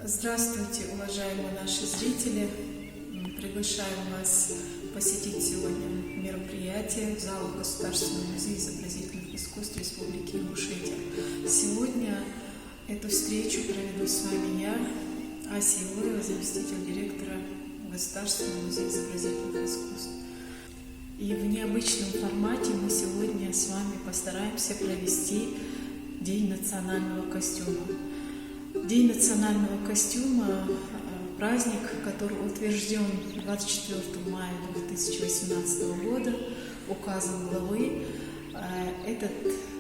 Здравствуйте, уважаемые наши зрители! Приглашаем вас посетить сегодня мероприятие в залу Государственного музея изобразительных искусств Республики Ингушетия. Сегодня эту встречу проведу с вами я, Ася Илоева, заместитель директора Государственного музея изобразительных искусств. И в необычном формате мы сегодня с вами постараемся провести День национального костюма. День национального костюма – праздник, который утвержден 24 мая 2018 года указом главы. Этот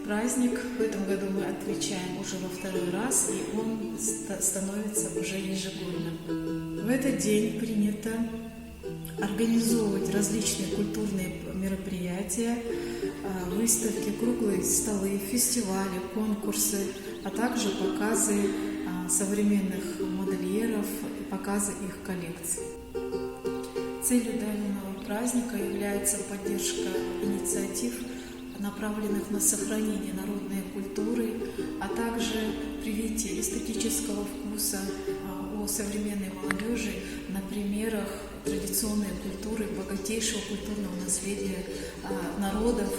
праздник в этом году мы отмечаем уже во второй раз, и он становится уже ежегодным. В этот день принято организовывать различные культурные мероприятия, выставки, круглые столы, фестивали, конкурсы, а также показы современных модельеров и показы их коллекций. Целью данного праздника является поддержка инициатив, направленных на сохранение народной культуры, а также привитие эстетического вкуса у современной молодежи на примерах традиционной культуры, богатейшего культурного наследия народов,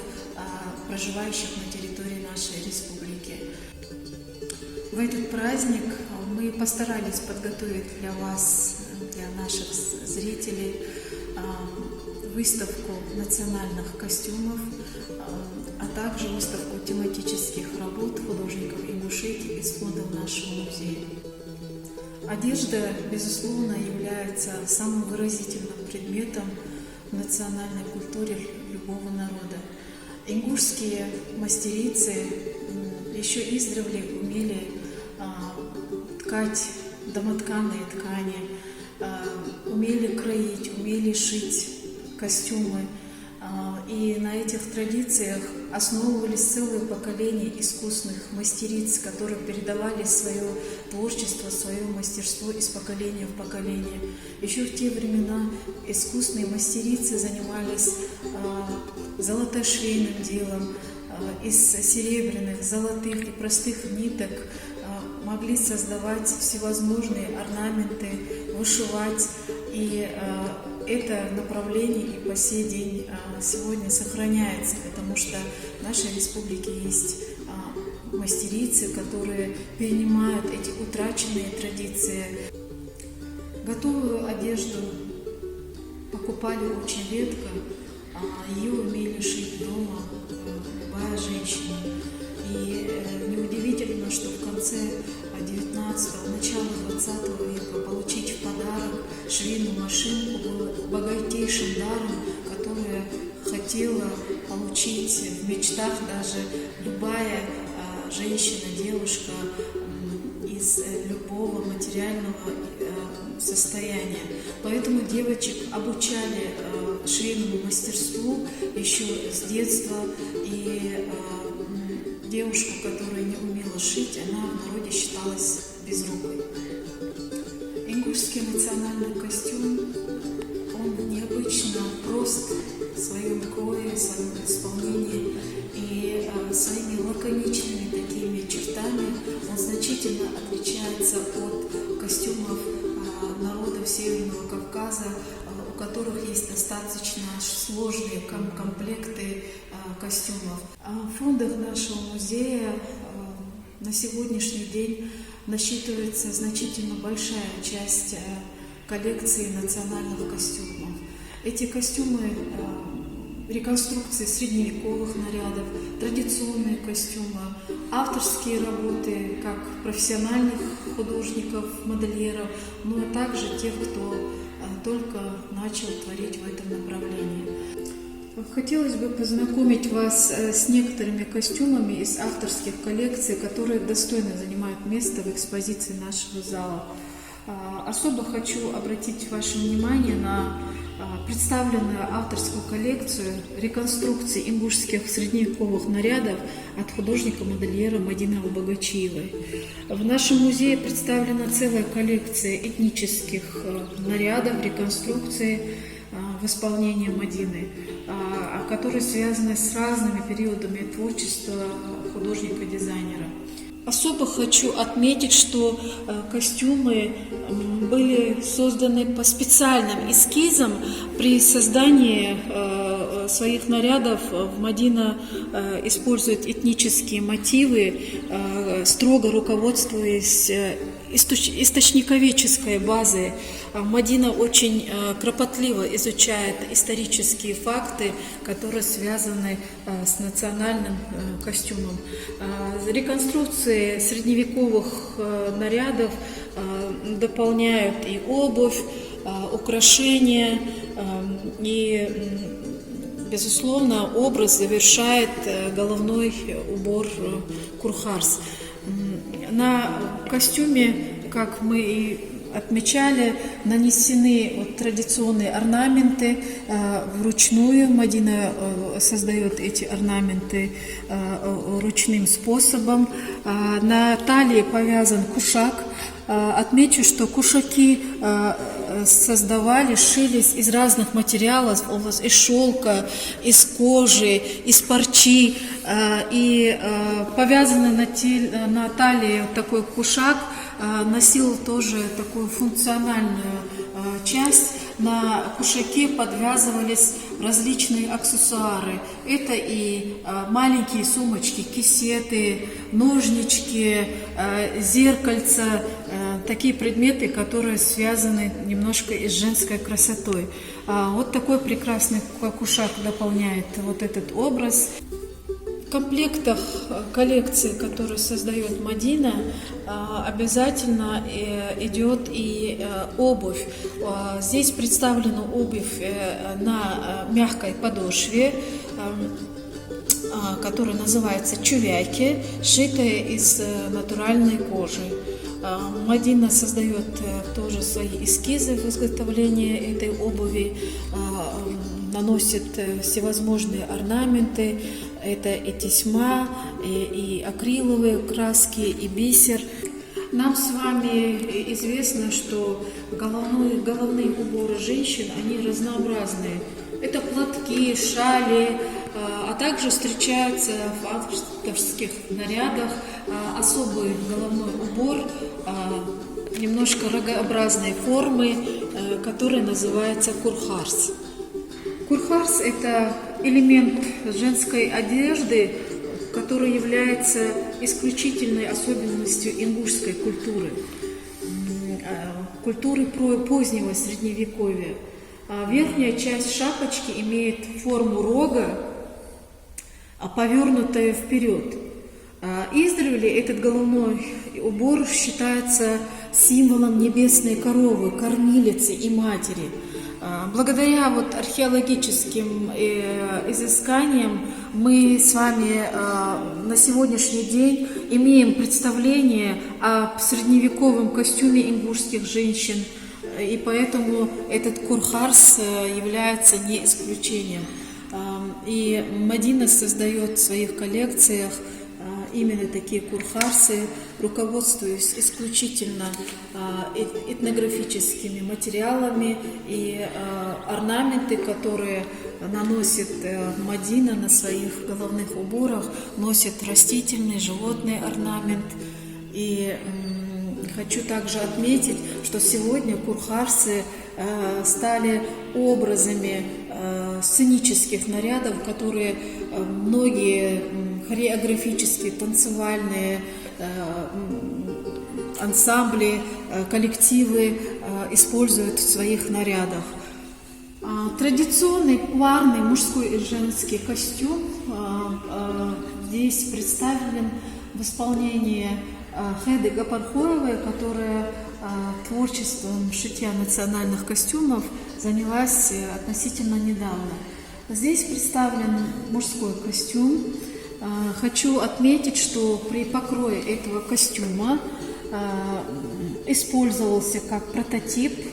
проживающих на территории нашей республики. В этот праздник мы постарались подготовить для вас, для наших зрителей, выставку национальных костюмов, а также выставку тематических работ художников Ингушетии из фондов нашего музея. Одежда, безусловно, является самым выразительным предметом в национальной культуре любого народа. Ингушские мастерицы еще издревле умели ткать домотканные ткани, умели кроить, умели шить костюмы. И на этих традициях основывались целые поколения искусных мастериц, которые передавали свое творчество, свое мастерство из поколения в поколение. Еще в те времена искусные мастерицы занимались золотошвейным делом, из серебряных, золотых и простых ниток могли создавать всевозможные орнаменты, вышивать. И это направление и по сей день сегодня сохраняется, потому что в нашей республике есть мастерицы, которые перенимают эти утраченные традиции. Готовую одежду покупали очень редко, ее умели шить дома любая женщина. И неудивительно, что в конце 19-го, начало 20 века получить в подарок швейную машинку было богатейшим даром, которое хотела получить в мечтах даже любая женщина, девушка из любого материального состояния. Поэтому девочек обучали швейному мастерству еще с детства, и девушку, которая не умела шить, она в народе считалась безрукой. Ингушский национальный костюм, он необычно прост в своем крое, в своем исполнении, и своими лаконичными такими чертами он значительно отличается от костюмов народов Северного Кавказа, у которых есть достаточно сложные комплекты костюмов. В фондах нашего музея на сегодняшний день насчитывается значительно большая часть коллекции национальных костюмов. Эти костюмы – реконструкции средневековых нарядов, традиционные костюмы, авторские работы как профессиональных художников, модельеров, но также тех, кто только начал творить в этом направлении. Хотелось бы познакомить вас с некоторыми костюмами из авторских коллекций, которые достойно занимают место в экспозиции нашего зала. Особо хочу обратить ваше внимание на представленную авторскую коллекцию реконструкций ингушских средневековых нарядов от художника-модельера Мадины Албагачиевой. В нашем музее представлена целая коллекция этнических нарядов, реконструкций в исполнении Мадины, которые связаны с разными периодами творчества художника-дизайнера. Особо хочу отметить, что костюмы были созданы по специальным эскизам. При создании своих нарядов Мадина использует этнические мотивы, строго руководствуясь источниковедческой базой. Мадина очень кропотливо изучает исторические факты, которые связаны с национальным костюмом. Реконструкции средневековых нарядов дополняют и обувь, украшения, и, безусловно, образ завершает головной убор курхарс. На костюме, как мы и отмечали, нанесены традиционные орнаменты вручную. Мадина создает эти орнаменты ручным способом. На талии повязан кушак. Отмечу, что кушаки шились из разных материалов, из шелка, из кожи, из парчи. И повязанный на талии такой кушак носил тоже такую функциональную часть. На кушаке подвязывались различные аксессуары. Это и маленькие сумочки, кисеты, ножнички, зеркальца, такие предметы, которые связаны немножко и с женской красотой. Вот такой прекрасный кушак дополняет вот этот образ. В комплектах коллекции, которую создает Мадина, обязательно идет и обувь. Здесь представлена обувь на мягкой подошве, которая называется чувяки, сшитая из натуральной кожи. Мадина создает тоже свои эскизы в изготовлении этой обуви, наносит всевозможные орнаменты. Это и тесьма, и акриловые краски, и бисер. Нам с вами известно, что головные уборы женщин, они разнообразные. Это платки, шали, а также встречаются в авторских нарядах особый головной убор, немножко рогообразной формы, который называется курхарс. Курхарс – это элемент женской одежды, который является исключительной особенностью ингушской культуры, культуры позднего средневековья. Верхняя часть шапочки имеет форму рога, повернутая вперед. Издревле этот головной убор считается символом небесной коровы, кормилицы и матери. Благодаря археологическим изысканиям мы с вами на сегодняшний день имеем представление о средневековом костюме ингушских женщин, и поэтому этот курхарс является не исключением. И Мадина создает в своих коллекциях именно такие курхарсы, руководствуясь исключительно этнографическими материалами, и орнаменты, которые наносит Мадина на своих головных уборах, носит растительный, животный орнамент. И хочу также отметить, что сегодня курхарсы стали образами сценических нарядов, которые многие хореографические, танцевальные ансамбли, коллективы используют в своих нарядах. Традиционный парный мужской и женский костюм здесь представлен в исполнении Хеды Гапархоевой, которая творчеством шитья национальных костюмов занялась относительно недавно. Здесь представлен мужской костюм. Хочу отметить, что при покрое этого костюма использовался как прототип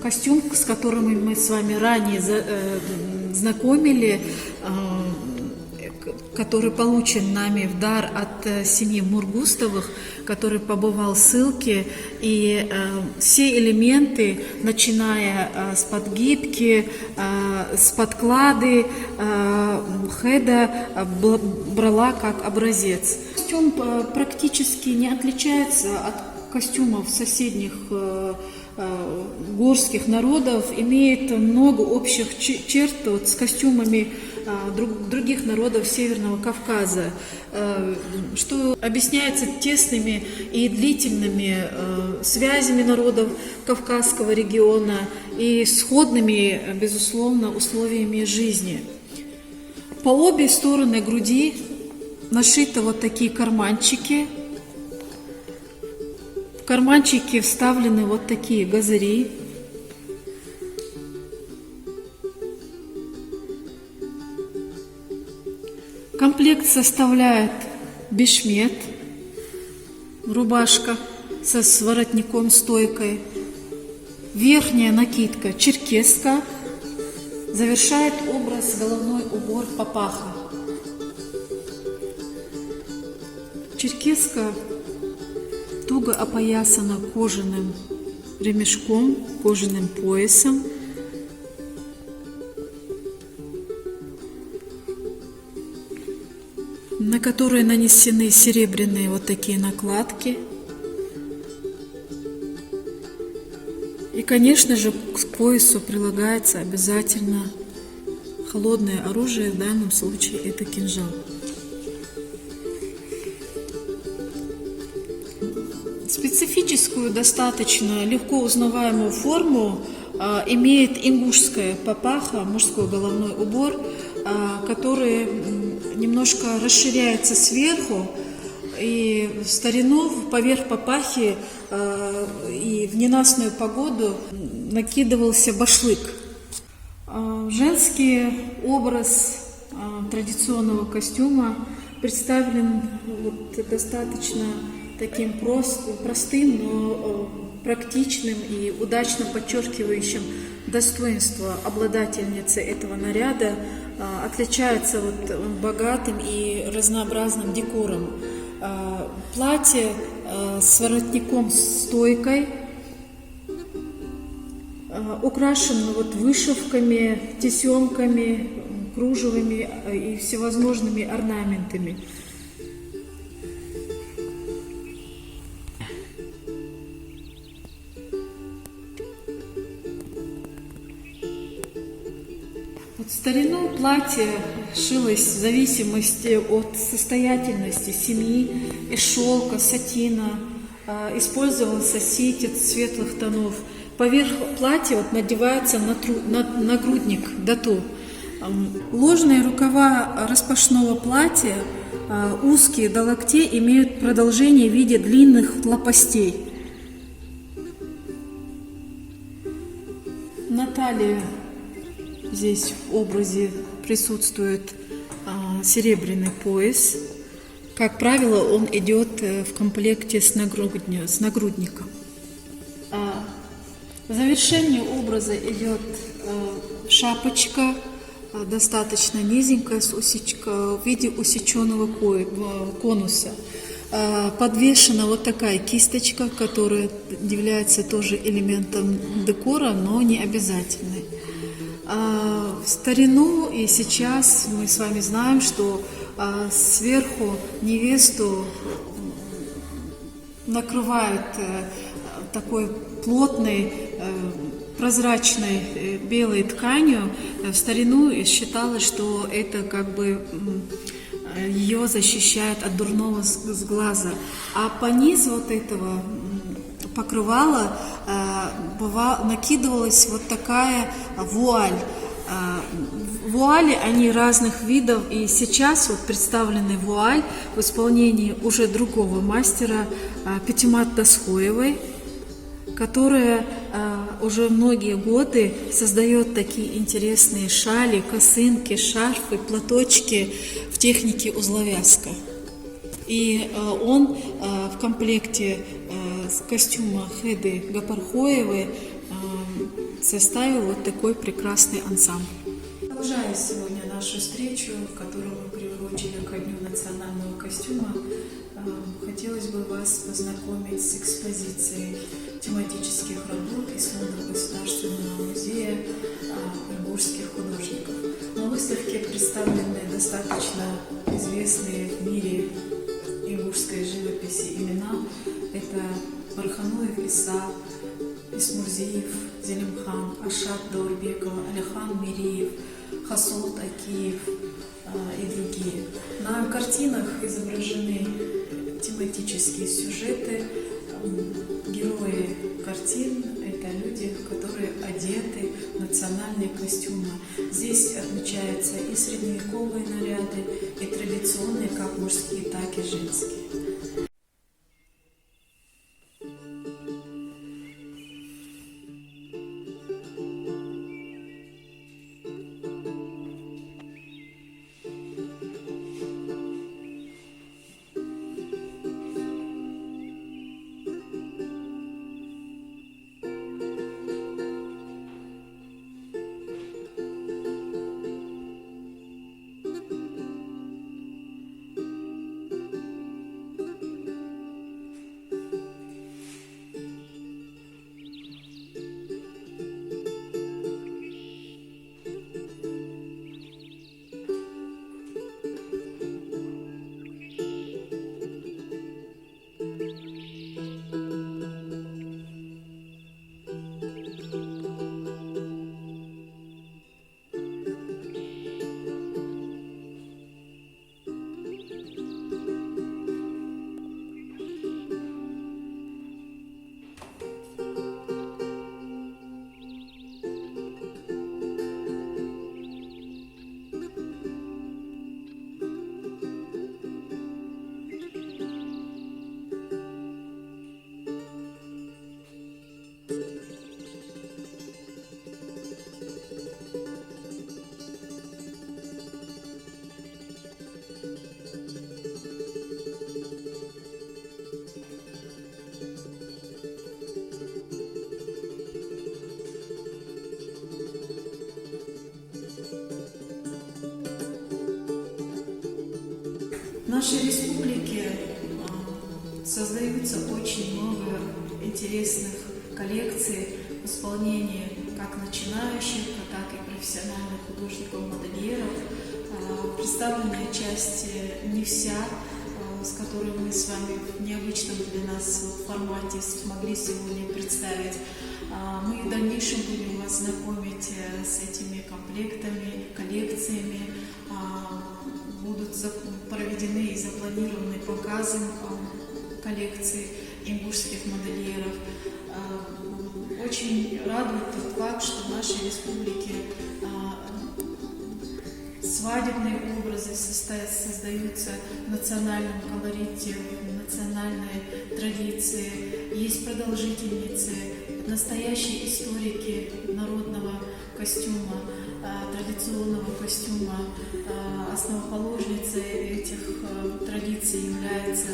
костюм, с которым мы с вами ранее знакомили, который получен нами в дар от семьи Мургустовых, который побывал в ссылке, и все элементы, начиная с подгибки, с подклады, Хеда брала как образец. Костюм практически не отличается от костюмов соседних горских народов, имеет много общих черт с костюмами других народов Северного Кавказа, что объясняется тесными и длительными связями народов Кавказского региона и сходными, безусловно, условиями жизни. По обе стороны груди нашиты вот такие карманчики. В карманчики вставлены вот такие газыри. Комплект составляет бешмет, рубашка со воротником-стойкой, верхняя накидка черкесска, завершает образ головной убор папаха. Черкесска туго опоясана кожаным ремешком, кожаным поясом. На которые нанесены серебряные вот такие накладки. И, конечно же, к поясу прилагается обязательно холодное оружие, в данном случае это кинжал. Специфическую, достаточно легко узнаваемую форму имеет ингушская папаха, мужской головной убор, который немножко расширяется сверху, и в старину поверх папахи и в ненастную погоду накидывался башлык. Женский образ традиционного костюма представлен достаточно таким простым, но практичным и удачно подчеркивающим достоинство обладательницы этого наряда. Отличается богатым и разнообразным декором. Платье с воротником-стойкой, украшено вышивками, тесемками, кружевами и всевозможными орнаментами. В старину платье шилось в зависимости от состоятельности семьи, из шелка, сатина, использовался ситец светлых тонов. Поверх платья надевается нагрудник, дату. Ложные рукава распашного платья, узкие до локтей, имеют продолжение в виде длинных лопастей. На талии здесь в образе присутствует серебряный пояс. Как правило, он идет в комплекте с нагрудником. В завершении образа идет шапочка, достаточно низенькая, в виде усеченного конуса. Подвешена такая кисточка, которая является тоже элементом декора, но не обязательной. В старину и сейчас мы с вами знаем, что сверху невесту накрывают такой плотной, прозрачной белой тканью. В старину считалось, что это ее защищает от дурного глаза. А по низу этого покрывала накидывалась такая вуаль. Вуали, они разных видов, и сейчас представлены вуаль в исполнении уже другого мастера Пятимат Дасхоевой, которая уже многие годы создает такие интересные шали, косынки, шарфы, платочки в технике узловязка. И он в комплекте костюма Хеды Гапархоевой составил такой прекрасный ансамбль. Продолжая сегодня нашу встречу, которую мы приурочили ко Дню национального костюма, хотелось бы вас познакомить с экспозицией тематических работ из фонда Государственного музея ингушских художников. На выставке представлены достаточно известные в мире ингушской живописи имена. Это Бархануев Иса, Исмурзиев, Зелимхан, Ашат Даурбекова, Алихан Мириев, Хасолт Акиев и другие. На картинах изображены тематические сюжеты. Герои картин – это люди, которые одеты в национальные костюмы. Здесь отмечаются и средневековые наряды, и традиционные, как мужские, так и женские. В нашей республике создаются очень много интересных коллекций в исполнении как начинающих, так и профессиональных художников-модельеров. Представленная часть не вся, с которой мы с вами в необычном для нас формате смогли сегодня представить. Мы в дальнейшем будем вас знакомить с этими комплектами, коллекциями. Будут проведены и запланированы показы коллекций ингушских модельеров. Очень радует тот факт, что в нашей республике свадебные образы создаются в национальном колорите, в национальной традиции. Есть продолжительницы, настоящие историки народного костюма, традиционного костюма. Основоположницей этих традиций является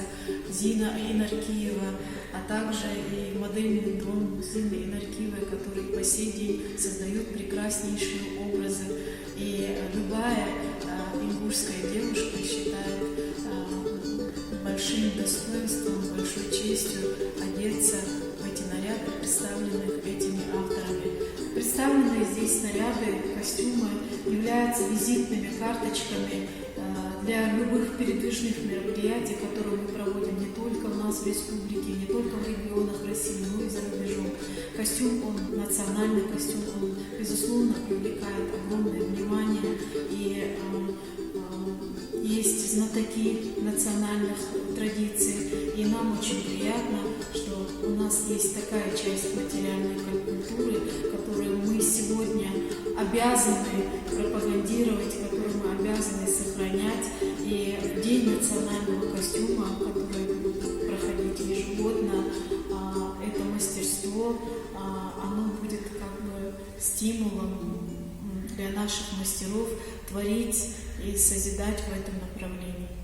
Зина Инаркиева, а также и модельный дом Зины Инаркиевой, который по сей день создает прекраснейшие образы. И любая ингушская девушка считает большим достоинством, большой честью одеться в эти наряды, представленных этими авторами. Представленные здесь наряды, костюмы являются визитными карточками для любых передвижных мероприятий, которые мы проводим не только у нас в республике, не только в регионах России, но и за рубежом. Костюм, он национальный костюм, он, безусловно, привлекает огромное внимание, и есть знатоки национальных традиций, и нам очень приятно, что у нас есть такая часть материальной культуры, которую мы сегодня обязаны пропагандировать, которую мы обязаны сохранять. И День национального костюма, который будет проходить ежегодно, это мастерство, оно будет как бы стимулом для наших мастеров творить и созидать в этом направлении.